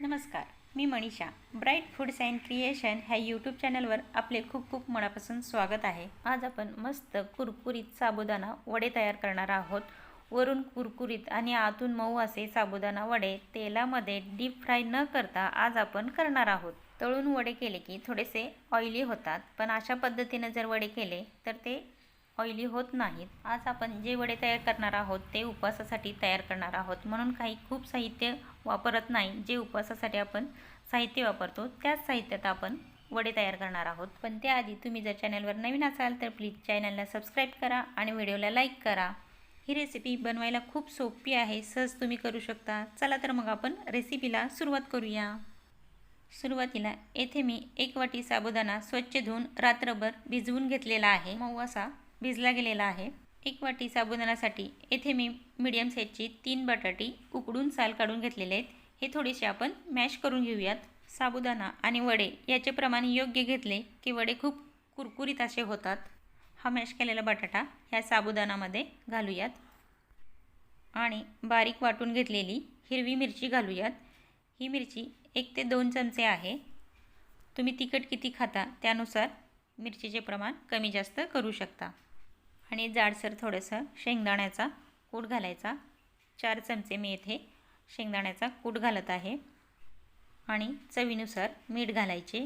नमस्कार, मी Manisha. Bright foods and creation ह्या यूट्यूब चॅनलवर आपले खूप खूप मनापासून स्वागत आहे. आज आपण मस्त कुरकुरीत साबुदाणा वडे तयार करणार आहोत. वरून कुरकुरीत आणि आतून मऊ असे साबुदाणा वडे तेलामध्ये डीप फ्राय न करता आज आपण करणार आहोत. तळून वडे केले की थोडेसे ऑइली होतात, पण अशा पद्धतीने जर वडे केले तर ते ऑइली होत नाहीत. आज आपण जे वडे तयार करणार आहोत ते उपवासासाठी तयार करणार आहोत, म्हणून काही खूप साहित्य वापरत नाही. जे उपवासासाठी आपण साहित्य वापरतो त्याच साहित्यात आपण वडे तयार करणार आहोत. पण त्याआधी तुम्ही जर चॅनलवर नवीन असाल तर प्लीज चॅनलला सबस्क्राईब करा आणि व्हिडिओला लाईक करा. ही रेसिपी बनवायला खूप सोपी आहे, सहज तुम्ही करू शकता. चला तर मग आपण रेसिपीला सुरुवात करूया. सुरुवातीला येथे मी 1 वाटी साबुदाणा स्वच्छ धुवून रात्रभर भिजवून घेतलेला आहे. मऊ असा भिजला गेलेला आहे. 1 वाटी साबुदाण्यासाठी येथे मी मीडियम साईजची 3 बटाटे उकडून साल काढून घेतलेले आहेत. हे थोडेसे आपण मॅश करून घेऊयात. साबुदाणा आणि वडे याचे प्रमाण योग्य घेतले की वडे खूप कुरकुरीत असे होतात. हा मॅश केलेला बटाटा ह्या साबुदाण्यामध्ये घालूयात आणि बारीक वाटून घेतलेली हिरवी मिरची घालूयात. ही मिरची 1 ते 2 चमचे आहे. तुम्ही तिखट किती खाता त्यानुसार मिरचीचे प्रमाण कमी जास्त करू शकता. आणि जाडसर थोडंसं शेंगदाण्याचा कूट घालायचा. 4 चमचे मी येथे शेंगदाण्याचा कूट घालत आहे. आणि चवीनुसार मीठ घालायचे.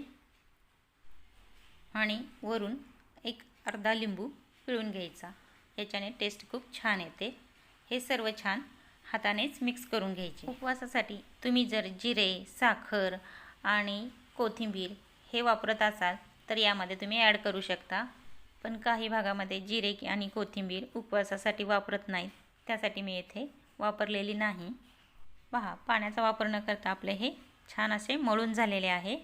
आणि वरून एक अर्धा लिंबू पिळून घ्यायचा. याच्याने टेस्ट खूप छान येते. हे सर्व छान हातानेच मिक्स करून घ्यायचे. उपवासासाठी तुम्ही जर जिरे, साखर आणि कोथिंबीर हे वापरत असाल तर यामध्ये तुम्ही ॲड करू शकता. पण काही भागामध्ये जिरे आणि कोथिंबीर उपवासासाठी वापरत नाहीत, त्यासाठी मी येथे वापरलेली नाही. पहा, पाण्याचा वापर न करता आपले हे छान असे मळून झालेले आहे.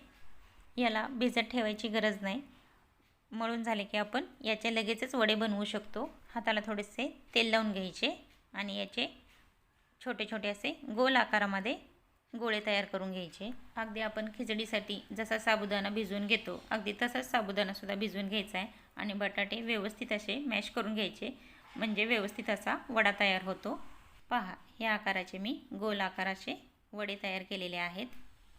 याला भिजत ठेवायची गरज नाही. मळून झाले की आपण याचे लगेचच वडे बनवू शकतो. हाताला थोडेसे तेल लावून घ्यायचे आणि याचे छोटे छोटे असे गोल आकारामध्ये गोळे तयार करून घ्यायचे. अगदी आपण खिचडीसाठी जसा साबुदाणा भिजवून घेतो अगदी तसाच साबुदाणासुद्धा भिजवून घ्यायचा आहे. आणि बटाटे व्यवस्थित असे मॅश करून घ्यायचे, म्हणजे व्यवस्थित असा वडा तयार होतो. पहा, या आकाराचे मी गोल आकाराचे वडे तयार केलेले आहेत.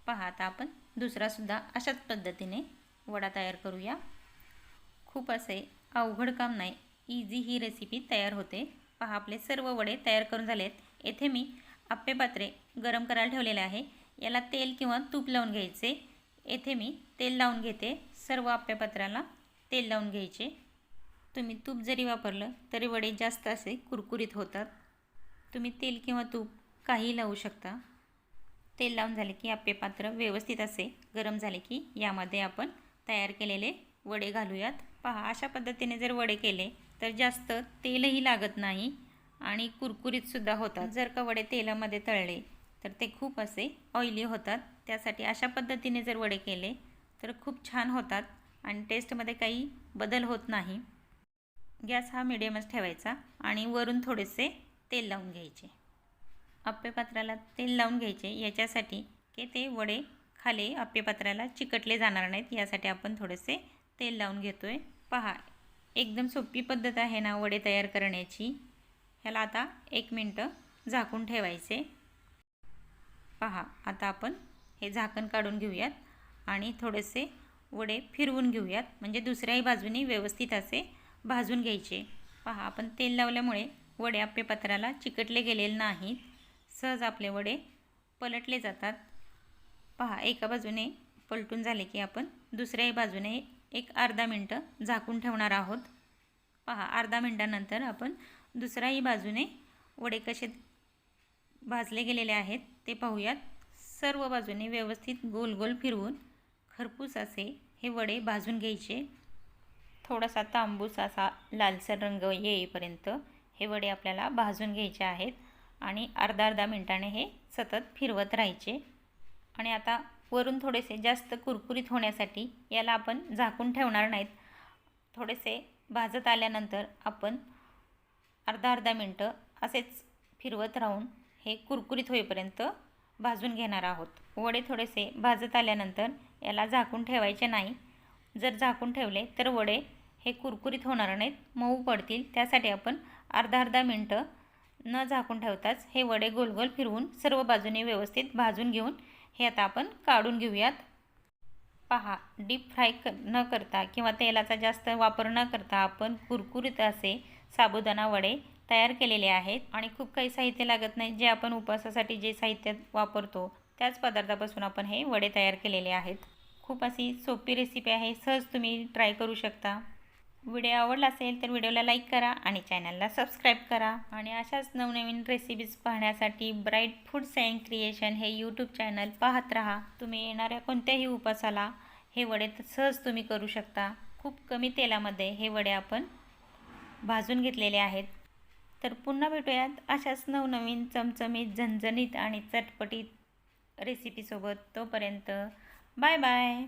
पहा, आता आपण दुसरासुद्धा अशाच पद्धतीने वडा तयार करूया. खूप असे अवघड काम नाही, इझी ही रेसिपी तयार होते. पहा, आपले सर्व वडे तयार करून झालेत. येथे मी आप्पेपात्रे गरम करायला ठेवलेले आहे. याला तेल किंवा तूप लावून घ्यायचे. येथे मी तेल लावून घेते. सर्व आप्पेपात्राला तेल लावून घ्यायचे. तुम्ही तूप जरी वापरलं तरी वडे जास्त असे कुरकुरीत होतात. तुम्ही तेल किंवा तूप काही लावू शकता. तेल लावून झाले की आप्पेपात्र व्यवस्थित असे गरम झाले की यामध्ये आपण तयार केलेले वडे घालूयात. पहा, अशा पद्धतीने जर वडे केले तर जास्त तेलही लागत नाही आणि कुरकुरीतसुद्धा होतात. जर का वडे तेलामध्ये तळले तर ते खूप असे ऑइली होतात. त्यासाठी अशा पद्धतीने जर वडे केले तर खूप छान होतात आणि टेस्टमध्ये काही बदल होत नाही. गॅस हा मिडियमच ठेवायचा आणि वरून थोडेसे तेल लावून घ्यायचे. आप्पेपात्राला तेल लावून घ्यायचे याच्यासाठी की ते वडे खाली आप्पेपात्राला चिकटले जाणार नाहीत, यासाठी आपण थोडेसे तेल लावून घेतो आहे. पहा, एकदम सोपी पद्धत आहे ना वडे तयार करण्याची. ह्याला आता 1 मिनटं झाकून ठेवायचे. पहा, आता आपण हे झाकण काढून घेऊयात आणि थोडेसे वडे फिरवून घेऊयात, म्हणजे दुसऱ्याही बाजूने व्यवस्थित असे भाजून घ्यायचे. पहा, आपण तेल लावल्यामुळे वडे आप्पेपात्राला चिकटले गेलेले नाहीत. सहज आपले वडे पलटले जातात. पहा, एका बाजूने पलटून झाले की आपण दुसऱ्याही बाजूने एक अर्धा मिनटं झाकून ठेवणार आहोत. पहा, अर्धा मिनटानंतर आपण दुसऱ्याही बाजूने वडे कसे भाजले गेलेले आहेत ते पाहूयात. सर्व बाजूने व्यवस्थित गोल गोल फिरवून खरपूस असे हे वडे भाजून घ्यायचे. थोडासा तांबूस असा लालसर रंग येईपर्यंत हे वडे आपल्याला भाजून घ्यायचे आहेत आणि अर्धा मिनटाने हे सतत फिरवत राहायचे. आणि आता वरून थोडेसे जास्त कुरकुरीत होण्यासाठी याला आपण झाकून ठेवणार नाहीत. थोडेसे भाजत आल्यानंतर आपण अर्धा मिनटं असेच फिरवत राहून हे कुरकुरीत होईपर्यंत भाजून घेणार आहोत. वडे थोडेसे भाजत आल्यानंतर याला झाकून ठेवायचे नाही. जर झाकून ठेवले तर वडे हे कुरकुरीत होणार नाहीत, मऊ पडतील. त्यासाठी आपण अर्धा मिनटं न झाकून ठेवताच हे वडे गोल गोल फिरवून सर्व बाजूने व्यवस्थित भाजून घेऊन हे आता आपण काढून घेऊयात. पहा, डीप फ्राय न करता किंवा तेलाचा जास्त वापर न करता आपण कुरकुरीत असे साबुदाणा वडे तयार केलेले आहेत आणि खूप काही साहित्य लागत नाही. जे आपण उपवासासाठी जे साहित्य वापरतो त्याच पदार्थापासून आपण हे वडे तयार केलेले आहेत. खूप अशी सोपी रेसिपी आहे, सहज तुम्ही ट्राय करू शकता. व्हिडिओ आवडला असेल तर व्हिडिओला लाईक करा आणि चॅनलला सबस्क्राईब करा. आणि अशाच नवनवीन रेसिपीज पाहण्यासाठी ब्राईट फूड्स अँड क्रिएशन हे यूट्यूब चॅनल पाहत राहा. तुम्ही येणाऱ्या कोणत्याही उपवासाला हे वडे सहज तुम्ही करू शकता. खूप कमी तेलामध्ये हे वडे आपण भाजून घेतलेले आहेत. तर पुन्हा भेटूयात अशाच नवनवीन चमचमीत, झणझणीत आणि चटपटीत रेसिपीसोबत. तोपर्यंत बाय बाय.